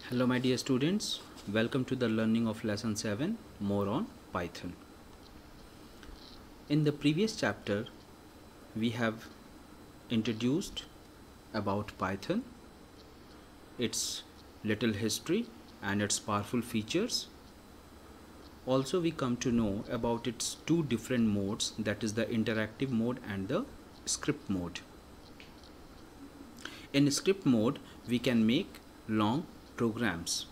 Hello my dear students, welcome to the learning of lesson 7 more on Python. In the previous chapter we have introduced about Python, its little history and its powerful features. Also we come to know about its two different modes, that is the interactive mode and the script mode. In script mode we can make long programs.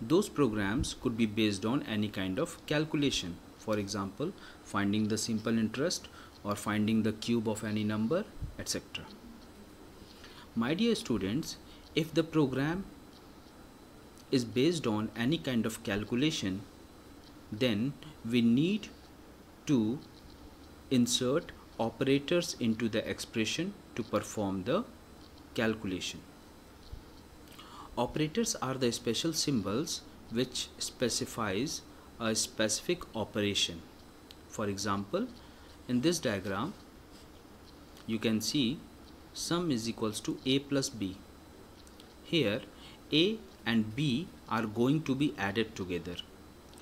Those programs could be based on any kind of calculation, for example finding the simple interest or finding the cube of any number, etc. My dear students, if the program is based on any kind of calculation, then we need to insert operators into the expression to perform the calculation. Operators are the special symbols which specifies a specific operation. For example, in this diagram you can see sum is equals to a plus b. Here a and b are going to be added together.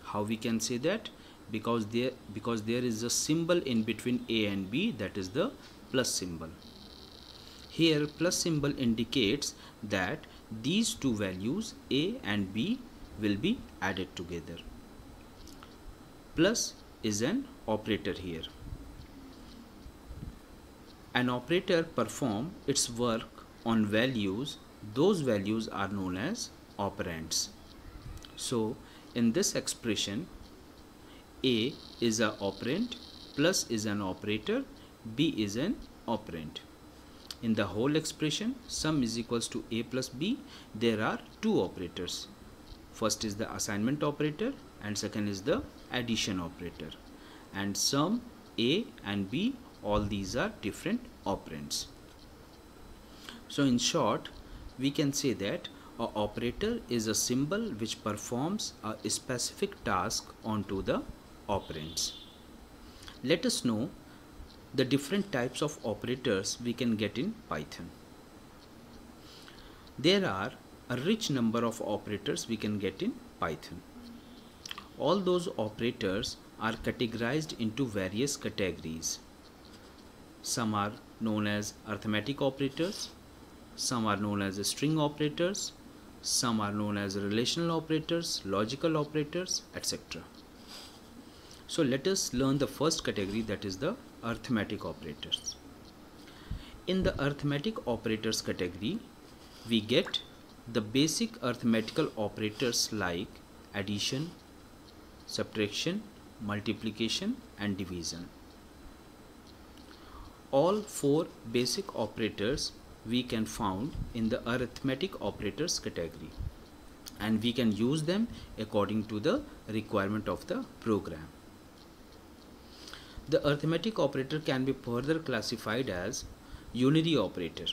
How we can say that? Because there is a symbol in between a and b, that is the plus symbol. Here plus symbol indicates that these two values a and b will be added together. Plus is an operator here. An operator performs its work on values. Those values are known as operands. So in this expression a is an operand, plus is an operator, b is an operand. In the whole expression sum is equals to a plus b, there are two operators. First is the assignment operator and second is the addition operator. And sum, a and b, all these are different operands. So in short we can say that an operator is a symbol which performs a specific task onto the operands. Let us know the different types of operators we can get in Python. There are a rich number of operators we can get in Python. All those operators are categorized into various categories. Some are known as arithmetic operators, some are known as string operators, some are known as relational operators, logical operators, etc. So let us learn the first category, that is the arithmetic operators. In the arithmetic operators category we get the basic arithmetical operators like addition, subtraction, multiplication and division. All four basic operators we can found in the arithmetic operators category, and we can use them according to the requirement of the program. The arithmetic operator can be further classified as unary operator.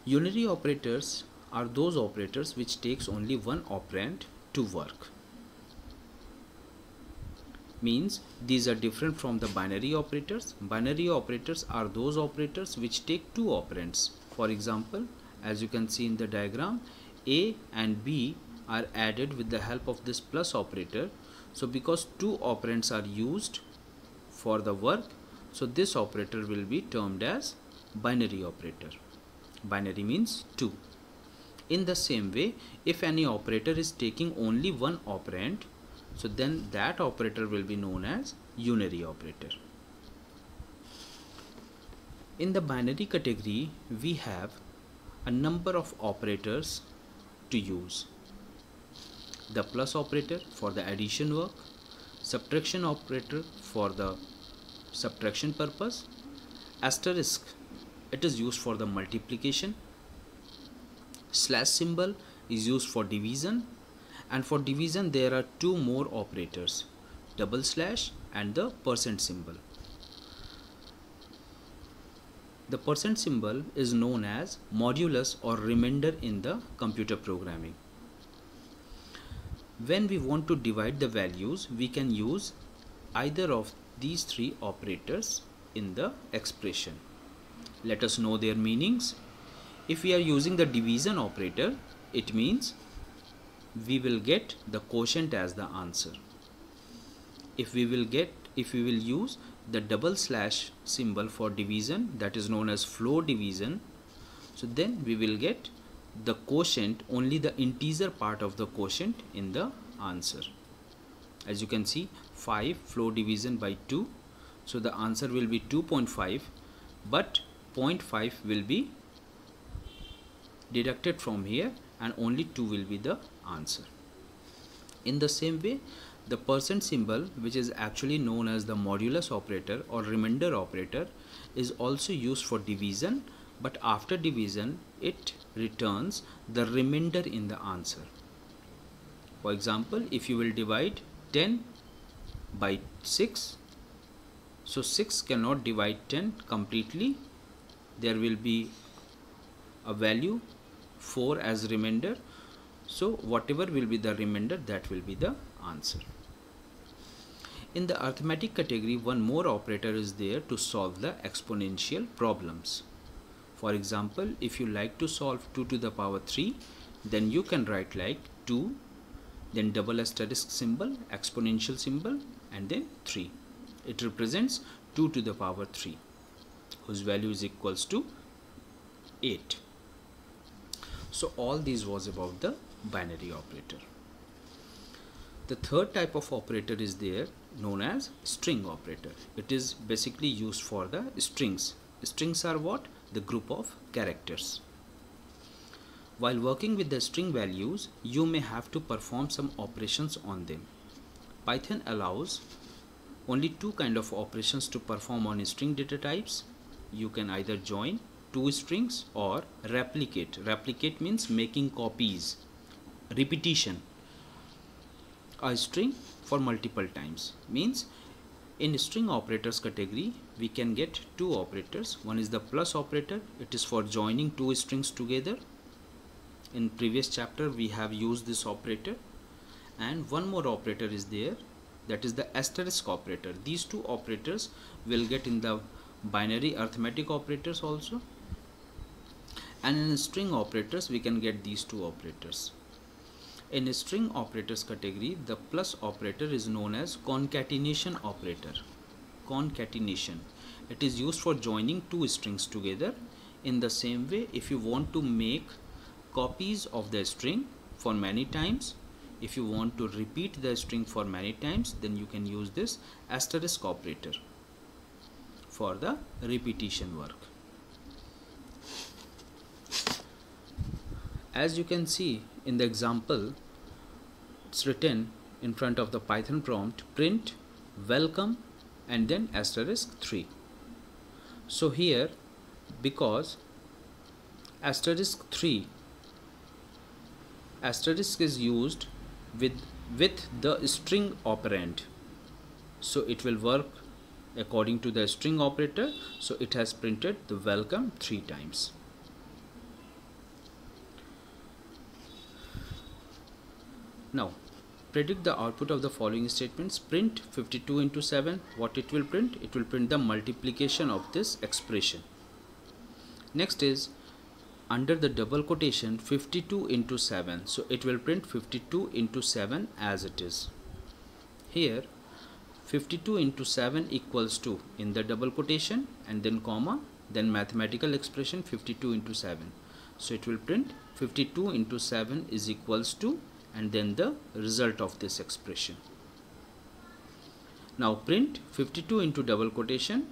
Unary operators are those operators which takes only one operand to work. Means these are different from the binary operators. Binary operators are those operators which take two operands. For example, as you can see in the diagram, a and b are added with the help of this plus operator. So because two operands are used for the work, so this operator will be termed as binary operator. Binary means 2. In the same way, if any operator is taking only one operand, so then that operator will be known as unary operator. In the binary category we have a number of operators to use. The plus operator for the addition work, subtraction operator for the subtraction purpose, asterisk, it is used for the multiplication, slash symbol is used for division, and for division there are two more operators, double slash and the percent symbol. The percent symbol is known as modulus or remainder in the computer programming. When we want to divide the values, we can use either of these three operators in the expression. Let us know their meanings. If we are using the division operator, it means we will get the quotient as the answer. If we will use the double slash symbol for division, that is known as floor division, so then we will get the quotient, only the integer part of the quotient in the answer. As you can see, 5 floor division by 2, so the answer will be 2.5, but 0.5 will be deducted from here and only 2 will be the answer. In the same way, the percent symbol, which is actually known as the modulus operator or remainder operator, is also used for division, but after division it returns the remainder in the answer. For example, if you will divide 10 by 6, so 6 cannot divide 10 completely, there will be a value 4 as remainder, so whatever will be the remainder, that will be the answer. In the arithmetic category, one more operator is there to solve the exponential problems. For example, if you like to solve 2 to the power 3, then you can write like 2, then double asterisk symbol, exponential symbol, and then 3. It represents 2 to the power 3, whose value is equals to 8. So all these was about the binary operator. The third type of operator is there, known as string operator. It is basically used for the strings. Strings are what? The group of characters. While working with the string values, you may have to perform some operations on them. Python allows only two kind of operations to perform on string data types. You can either join two strings or replicate. Replicate means making copies, repetition. A string for multiple times means in string operators category we can get two operators. One is the plus operator. It is for joining two strings together. In previous chapter we have used this operator. And one more operator is there, that is the asterisk operator. These two operators will get in the binary arithmetic operators also, and in string operators we can get these two operators. In string operators category, the plus operator is known as concatenation operator. Concatenation. It is used for joining two strings together. In the same way, if you want to make copies of the string for many times, if you want to repeat the string for many times, then you can use this asterisk operator for the repetition work. As you can see in the example, it's written in front of the Python prompt, print welcome and then asterisk 3. So here, because asterisk 3, asterisk is used with the string operand, so it will work according to the string operator, so it has printed the welcome 3 times. Now predict the output of the following statements. Print 52 into 7. What it will print? It will print the multiplication of this expression. Next is under the double quotation 52 into 7. So it will print 52 into 7 as it is. Here 52 into 7 equals to, in the double quotation and then comma, then mathematical expression 52 into 7. So it will print 52 into 7 is equals to, and then the result of this expression. Now print 52 into double quotation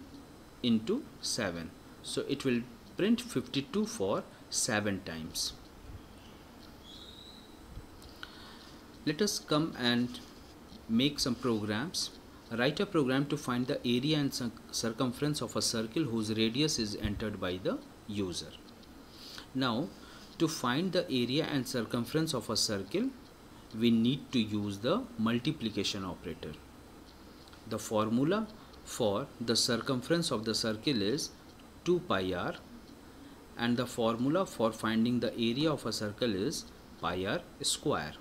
into 7. So it will print 52 for 7 times. Let us come and make some programs. Write a program to find the area and circumference of a circle whose radius is entered by the user. Now to find the area and circumference of a circle, we need to use the multiplication operator. The formula for the circumference of the circle is 2 pi r, and the formula for finding the area of a circle is pi r square.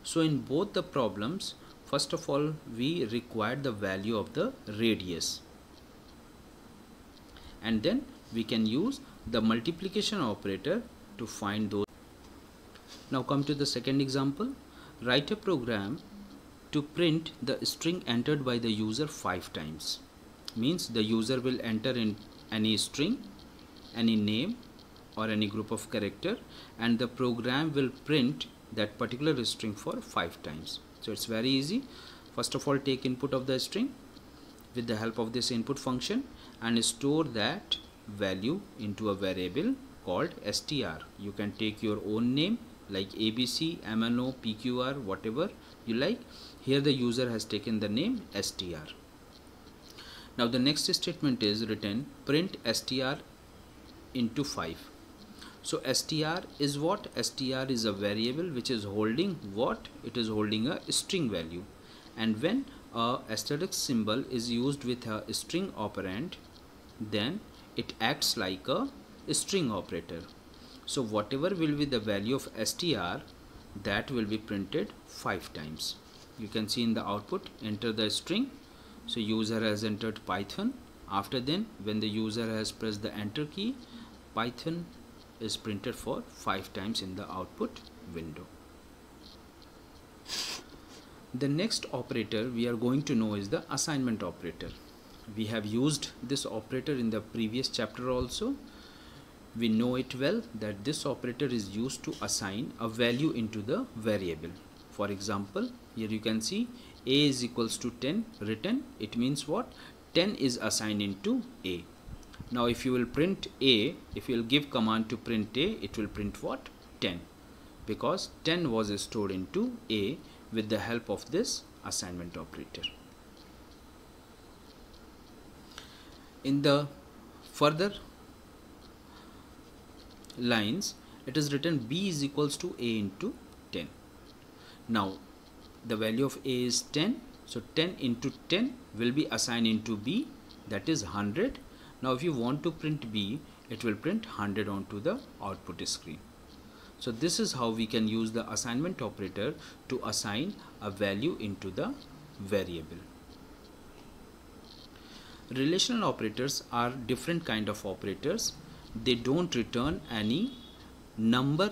So in both the problems, first of all we require the value of the radius, and then we can use the multiplication operator to find those. Now come to the second example. Write a program to print the string entered by the user 5 times. Means the user will enter in any string, any name or any group of character, and the program will print that particular string for 5 times. So it's very easy. First of all, take input of the string with the help of this input function and store that value into a variable called str. You can take your own name like ABC, MNO, PQR, whatever you like. Here the user has taken the name str. Now the next statement is written print str into 5. So str is what? Str is a variable which is holding what? It is holding a string value, and when a asterisk symbol is used with a string operand, then it acts like a string operator. So whatever will be the value of str, that will be printed 5 times. You can see in the output, enter the string. So user has entered Python. After then, when the user has pressed the enter key, Python is printed for 5 times in the output window. The next operator we are going to know is the assignment operator. We have used this operator in the previous chapter also. We know it well that this operator is used to assign a value into the variable. For example, here you can see a is equals to 10 written. It means what? 10 is assigned into a. Now if you will print a, if you will give command to print a, it will print what? 10, because 10 was stored into a with the help of this assignment operator. In the further lines, it is written b is equals to a into 10. Now the value of a is 10, so 10 into 10 will be assigned into b, that is 100. Now if you want to print b, it will print 100 onto the output screen. So this is how we can use the assignment operator to assign a value into the variable. Relational operators are different kind of operators. They don't return any number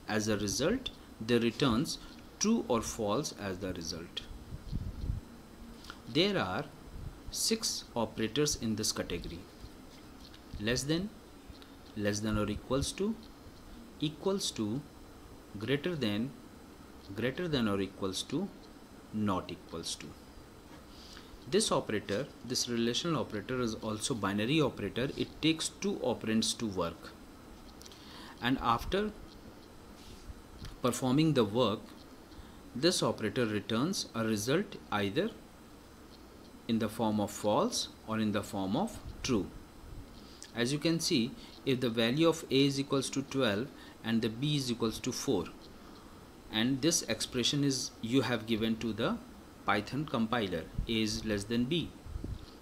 as a result. They returns true or false as the result. There are 6 operators in this category: less than or equals to, greater than or equals to, not equals to. This operator, this relational operator, is also binary operator. It takes 2 operands to work, and after performing the work, this operator returns a result either in the form of false or in the form of true. As you can see, if the value of a is equals to 12 and the b is equals to 4, and this expression is you have given to the Python compiler, a is less than b.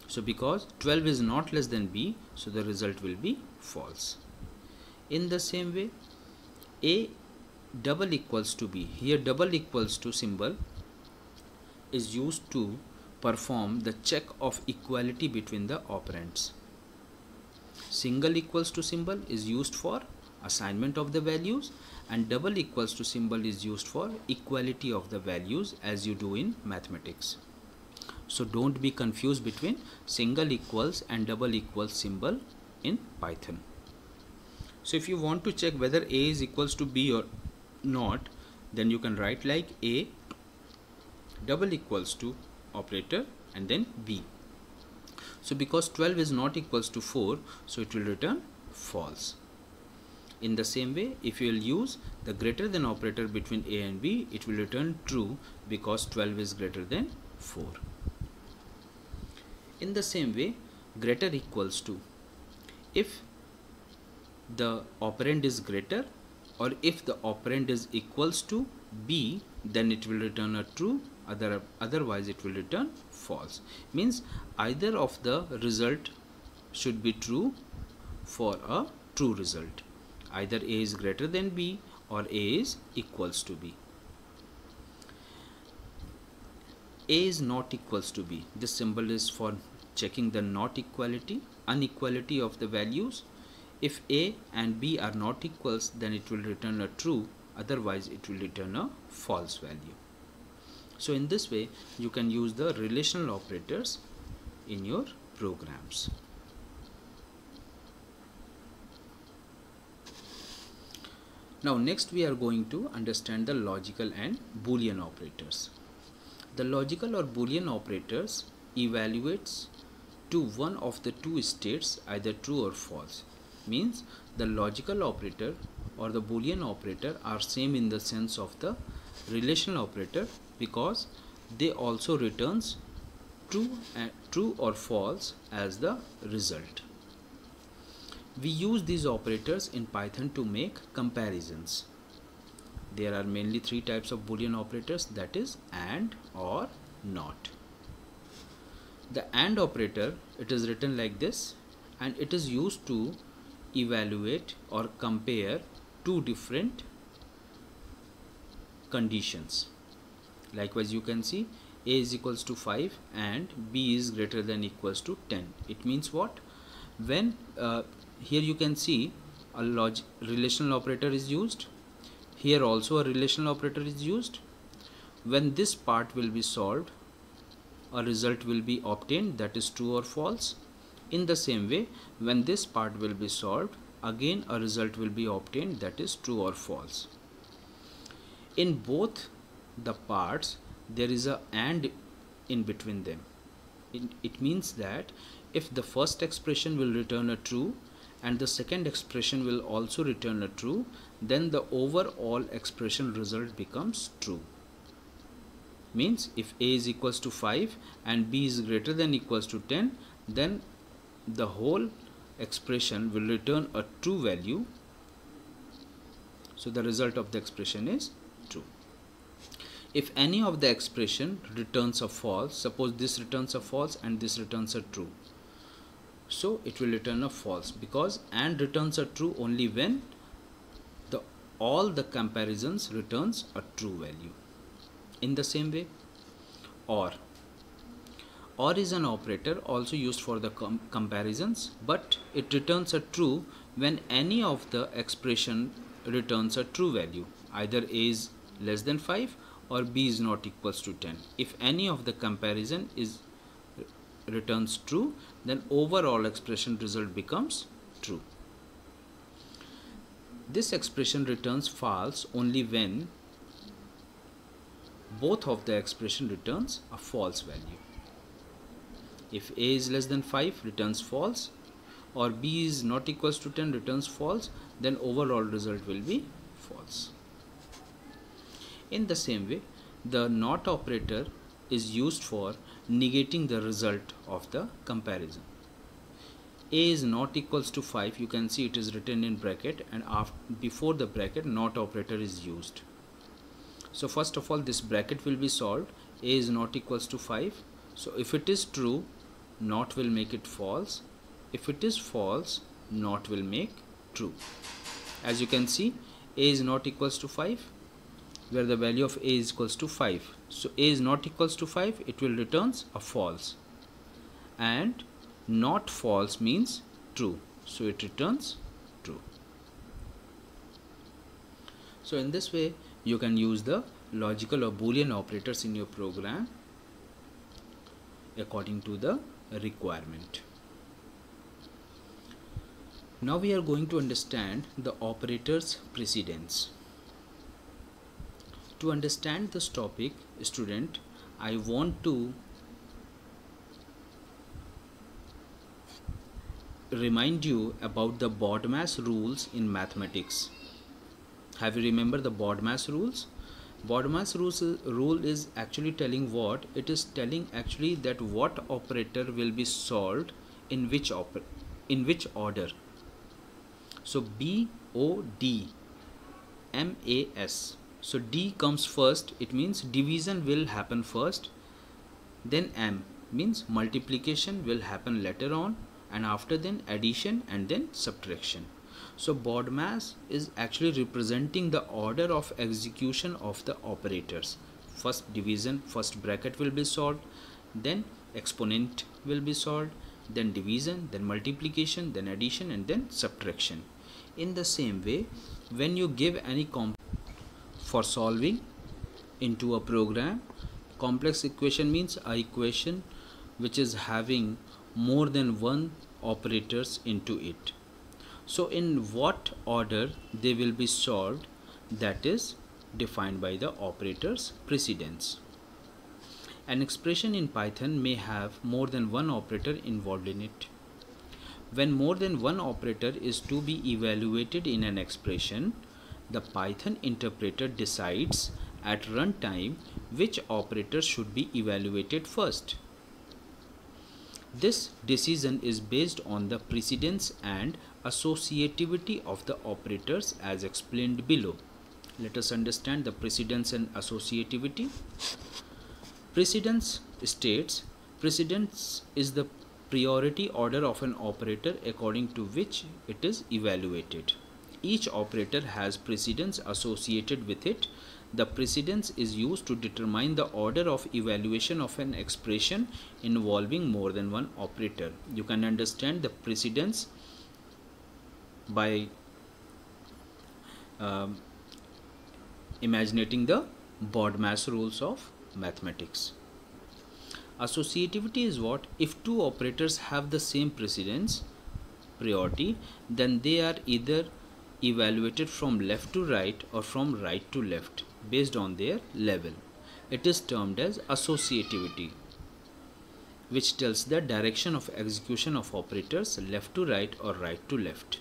So because 12 is not less than b, so the result will be false. In the same way, a double equals to b. Here double equals to symbol is used to perform the check of equality between the operands. Single equals to symbol is used for assignment of the values, and double equals to symbol is used for equality of the values, as you do in mathematics. So don't be confused between single equals and double equals symbol in Python. So if you want to check whether a is equals to b or not, then you can write like a double equals to operator and then b. So because 12 is not equals to 4, so it will return false. In the same way, if you will use the greater than operator between a and b, it will return true because 12 is greater than 4. In the same way, greater equals to, if the operand is greater or if the operand is equals to b, then it will return a true, otherwise it will return false. Means either of the result should be true for a true result. Either a is greater than b or a is equals to b. A is not equals to b. This symbol is for checking the not equality, inequality of the values. If a and b are not equals, then it will return a true. otherwise it will return a false value. So in this way you can use the relational operators in your programs. Now next we are going to understand the logical and Boolean operators. The logical or Boolean operators evaluates to one of the two states, either true or false. Means the logical operator or the Boolean operator are same in the sense of the relational operator, because they also returns true or false as the result. We use these operators in Python to make comparisons. There are mainly three types of Boolean operators, that is AND, OR, NOT. The AND operator, it is written like this, and it is used to evaluate or compare two different conditions. Likewise you can see A is equals to 5 and B is greater than equals to 10. It means what? When here you can see a relational operator is used, here also a relational operator is used. When this part will be solved, a result will be obtained, that is true or false. In the same way, when this part will be solved, again a result will be obtained, that is true or false. In both the parts there is a AND in between them. It means that if the first expression will return a true and the second expression will also return a true, then the overall expression result becomes true. Means if A is equals to 5 and B is greater than equals to 10, then the whole expression will return a true value. So the result of the expression is true. If any of the expression returns a false, suppose this returns a false and this returns a true, so it will return a false, because AND returns a true only when all the comparisons returns a true value. In the same way, OR is an operator also used for the comparisons, but it returns a true when any of the expression returns a true value, either A is less than 5 or B is not equals to 10. If any of the comparison returns true, then overall expression result becomes true. This expression returns false only when both of the expression returns a false value. If A is less than 5 returns false, or B is not equals to 10 returns false, then overall result will be false. In the same way, the NOT operator is used for negating the result of the comparison. A is not equals to 5, you can see it is written in bracket, and before the bracket NOT operator is used. So first of all this bracket will be solved. A is not equals to 5, so if it is true, NOT will make it false. If it is false, NOT will make true. As you can see, A is not equals to 5, where the value of A is equals to 5. So A is not equals to 5, it will returns a false, and not false means true, so it returns true. So in this way you can use the logical or Boolean operators in your program according to the requirement. Now we are going to understand the operators precedence. To understand this topic, student, I want to remind you about the BODMAS rules in mathematics. Have you remembered the BODMAS rules? BODMAS rule is actually telling what? It is telling actually that what operator will be solved in which order. So BODMAS. So D comes first, it means division will happen first, then M means multiplication will happen later on, and after then addition and then subtraction. So BODMAS is actually representing the order of execution of the operators. First division, first bracket will be solved, then exponent will be solved, then division, then multiplication, then addition and then subtraction. In the same way, when you give any for solving into a program. Complex equation means a equation which is having more than one operators into it. So in what order they will be solved, that is defined by the operator's precedence. An expression in Python may have more than one operator involved in it. When more than one operator is to be evaluated in an expression, the Python interpreter decides at runtime which operator should be evaluated first. This decision is based on the precedence and associativity of the operators as explained below. Let us understand the precedence and associativity. Precedence states precedence is the priority order of an operator according to which it is evaluated. Each operator has precedence associated with it. The precedence is used to determine the order of evaluation of an expression involving more than one operator. You can understand the precedence by imagining the BODMAS rules of mathematics. Associativity is what? If two operators have the same precedence priority, then they are either evaluated from left to right or from right to left based on their level. It is termed as associativity, which tells the direction of execution of operators left to right or right to left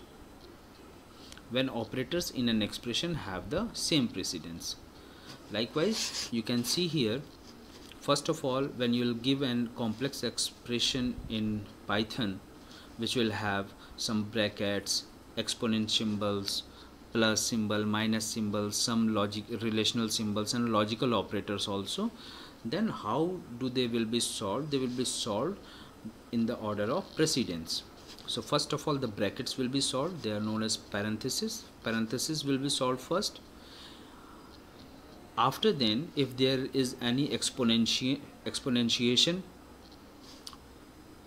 when operators in an expression have the same precedence. Likewise, you can see here, first of all, when you will give an complex expression in Python, which will have some brackets, exponent symbols, plus symbol, minus symbol, some logic relational symbols and logical operators also, then how do they will be solved? They will be solved in the order of precedence. So first of all, the brackets will be solved. They are known as parentheses. Parentheses will be solved first. After then, if there is any exponentiation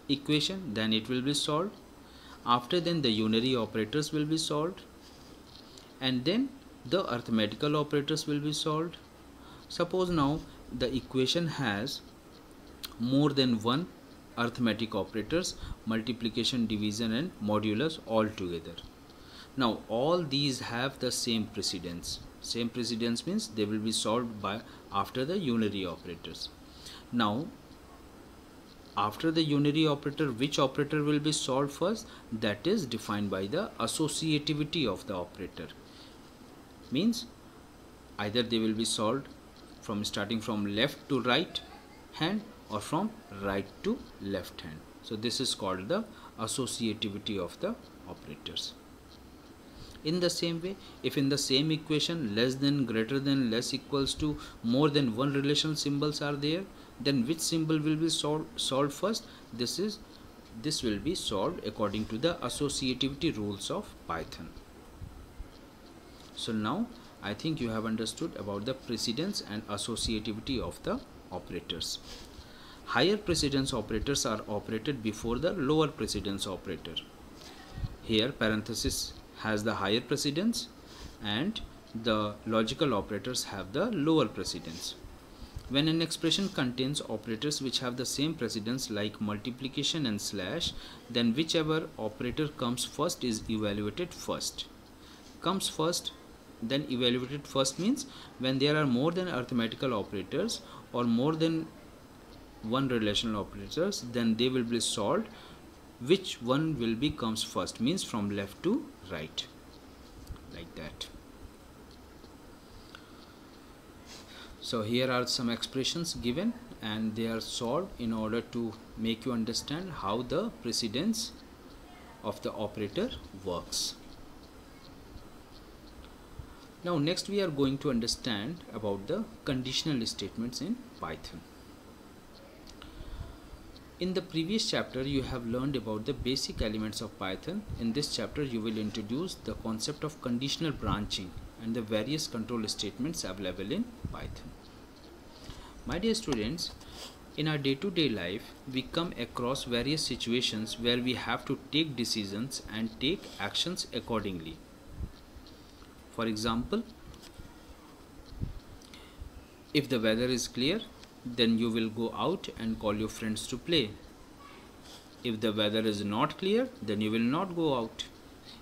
equation, then it will be solved. After then, the unary operators will be solved, and then the arithmetical operators will be solved. Suppose now the equation has more than one arithmetic operators, multiplication, division and modulus all together. Now all these have the same precedence. Same precedence means they will be solved by after the unary operators. Now after the unary operator, which operator will be solved first? That is defined by the associativity of the operator. Means either they will be solved from starting from left to right hand or from right to left hand. So this is called the associativity of the operators. In the same way, if in the same equation less than, greater than, less equals to, more than one relational symbols are there, then which symbol will be solved first? This will be solved according to the associativity rules of Python. So now I think you have understood about the precedence and associativity of the operators. Higher precedence operators are operated before the lower precedence operator. Here parenthesis has the higher precedence and the logical operators have the lower precedence. When an expression contains operators which have the same precedence like multiplication and slash, then whichever operator comes first is evaluated first. Comes first, then evaluated first means when there are more than arithmetical operators or more than one relational operators, then they will be solved. Which one will be comes first means from left to right, like that. So here are some expressions given and they are solved in order to make you understand how the precedence of the operator works. Now next we are going to understand about the conditional statements in Python. In the previous chapter you have learned about the basic elements of Python. In this chapter you will introduce the concept of conditional branching and the various control statements available in Python. My dear students, in our day-to-day life we come across various situations where we have to take decisions and take actions accordingly. For example, If the weather is clear, then you will go out and call your friends to play. If the weather is not clear, then you will not go out.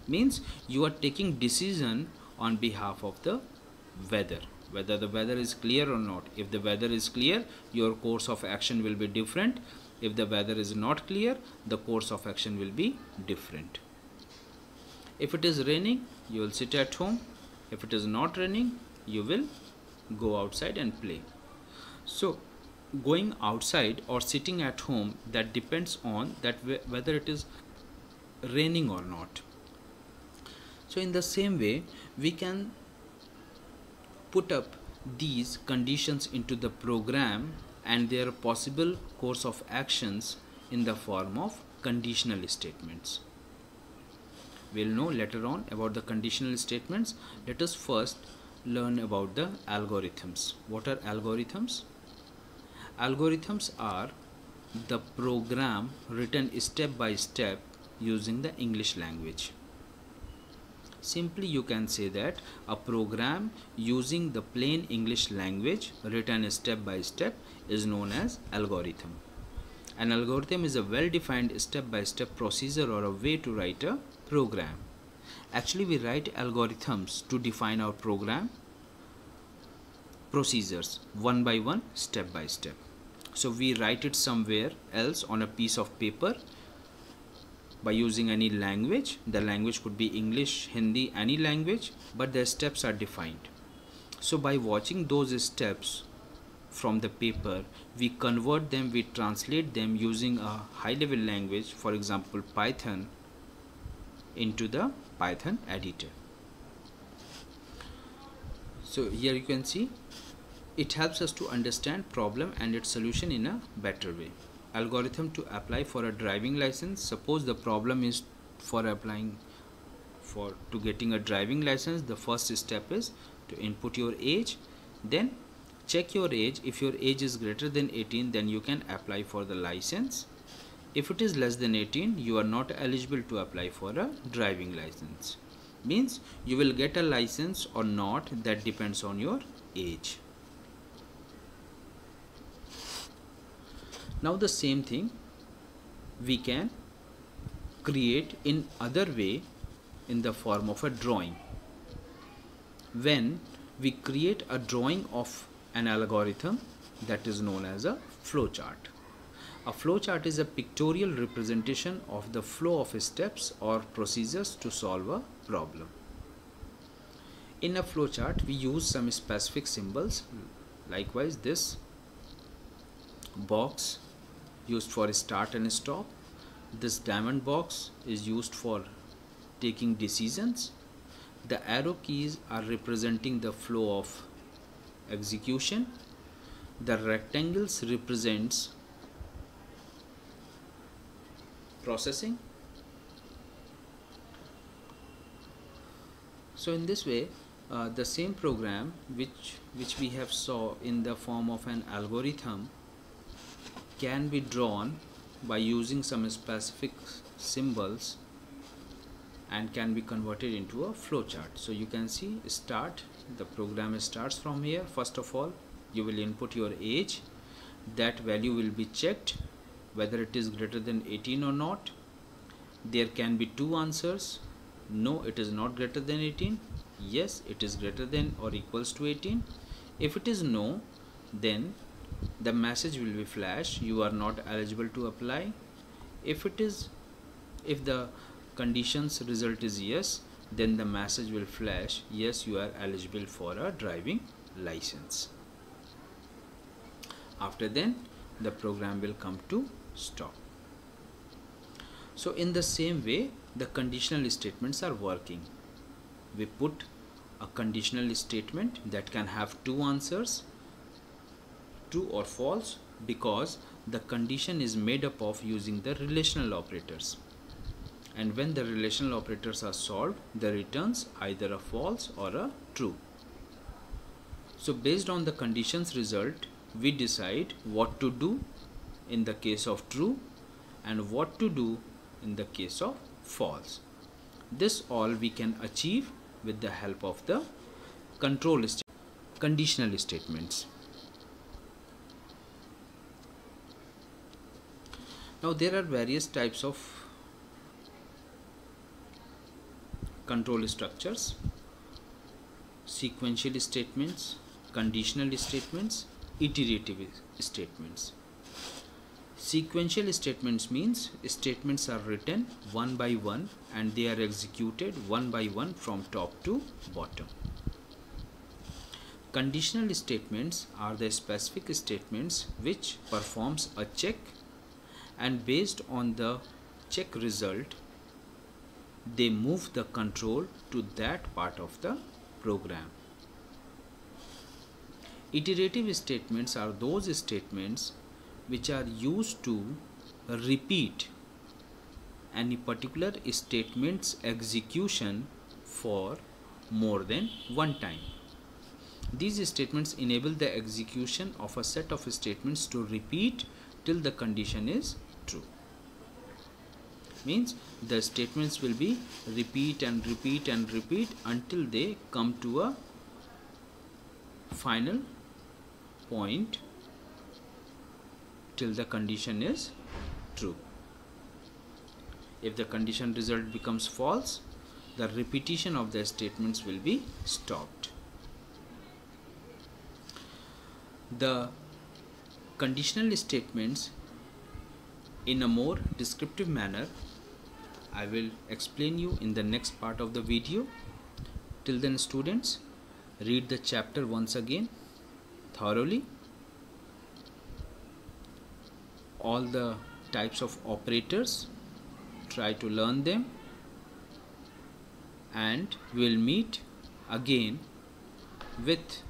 Means you are taking decision on behalf of the weather, whether the weather is clear or not. If the weather is clear, your course of action will be different. If the weather is not clear, the course of action will be different. If it is raining, you will sit at home. If it is not raining, you will go outside and play. So going outside or sitting at home, that depends on that whether it is raining or not. So in the same way, we can put up these conditions into the program and their possible course of actions in the form of conditional statements. We'll know later on about the conditional statements. Let us first learn about the algorithms. What are algorithms? Algorithms are the program written step by step using the English language. Simply you can say that a program using the plain English language written step by step is known as algorithm. An algorithm is a well-defined step-by-step procedure or a way to write a program. Actually, we write algorithms to define our program procedures one by one, step by step. So we write it somewhere else on a piece of paper by using any language. The language could be English, Hindi, any language, but the steps are defined. So by watching those steps from the paper, we convert them, we translate them using a high level language, for example Python, into the Python editor. So here you can see it helps us to understand problem and its solution in a better way. Algorithm to apply for a driving license. Suppose the problem is for applying to getting a driving license. The first step is to input your age, then check your age. If your age is greater than 18, then you can apply for the license. If it is less than 18, you are not eligible to apply for a driving license. Means you will get a license or not, that depends on your age. Now the same thing we can create in other way in the form of a drawing. When we create a drawing of an algorithm, that is known as a flowchart. A flowchart is a pictorial representation of the flow of steps or procedures to solve a problem. In a flowchart, we use some specific symbols. Likewise, this box used for start and stop. This diamond box is used for taking decisions. The arrow keys are representing the flow of execution. The rectangles represents processing. So in this way, the same program which we have saw in the form of an algorithm can be drawn by using some specific symbols and can be converted into a flowchart. So you can see start, the program starts from here. First of all, you will input your age. That value will be checked whether it is greater than 18 or not. There can be two answers. No, it is not greater than 18. Yes, it is greater than or equals to 18. If it is no, then the message will be flashed, you are not eligible to apply. If the conditions result is yes, then the message will flash, yes, you are eligible for a driving license. After then, the program will come to stop. So in the same way, the conditional statements are working. We put a conditional statement that can have two answers, true or false, because the condition is made up of using the relational operators. And when the relational operators are solved, the returns either a false or a true. So based on the conditions result, we decide what to do in the case of true and what to do in the case of false. This all we can achieve with the help of the conditional statements. Now there are various types of control structures: sequential statements, conditional statements, iterative statements. Sequential statements means statements are written one by one and they are executed one by one from top to bottom. Conditional statements are the specific statements which performs a check, and based on the check result they move the control to that part of the program. Iterative statements are those statements which are used to repeat any particular statement's execution for more than one time. These statements enable the execution of a set of statements to repeat till the condition is true. Means the statements will be repeat and repeat and repeat until they come to a final point till the condition is true. If the condition result becomes false, the repetition of the statements will be stopped. The conditional statements in a more descriptive manner I will explain you in the next part of the video. Till then, students, read the chapter once again thoroughly. All the types of operators, try to learn them, and we'll meet again with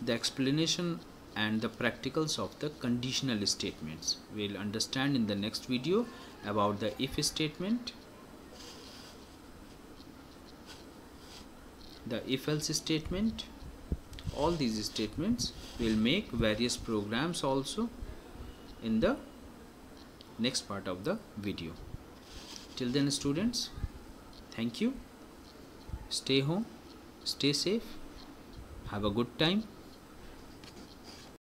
the explanation and the practicals of the conditional statements. We'll understand in the next video about the if statement, the if else statement. All these statements will make various programs also in the next part of the video. Till then, students, thank you. Stay home, stay safe, have a good time.